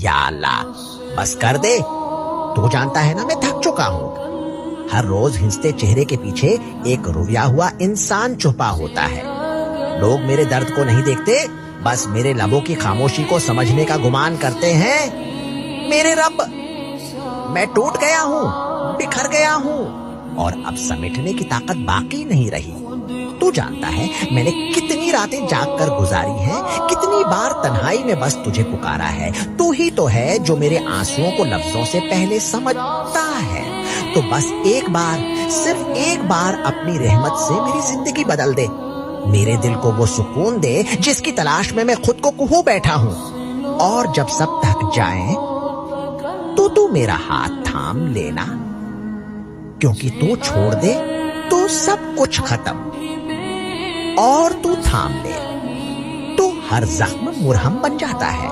یا اللہ بس کر دے، تو جانتا ہے نا میں تھک چکا ہوں۔ ہر روز ہنستے چہرے کے پیچھے ایک رویا ہوا انسان چھپا ہوتا ہے۔ لوگ میرے درد کو نہیں دیکھتے، بس میرے لبوں کی خاموشی کو سمجھنے کا گمان کرتے ہیں۔ میرے رب، میں ٹوٹ گیا ہوں، بکھر گیا ہوں، اور اب سمیٹنے کی طاقت باقی نہیں رہی۔ تو جانتا ہے میں نے کتنی راتیں جاگ کر گزاری ہیں، کتنی بار تنہائی میں بس تجھے پکارا ہے۔ تو ہی تو ہے جو میرے آنسوؤں کو لفظوں سے پہلے سمجھتا ہے۔ تو بس ایک بار، صرف ایک بار اپنی رحمت سے میری زندگی بدل دے، میرے دل کو وہ سکون دے جس کی تلاش میں خود کو کھو بیٹھا ہوں۔ اور جب سب تھک جائیں تو میرا ہاتھ تھام لینا، کیونکہ تو چھوڑ دے تو سب کچھ ختم، اور تو تھام لے تو ہر زخم مرہم بن جاتا ہے۔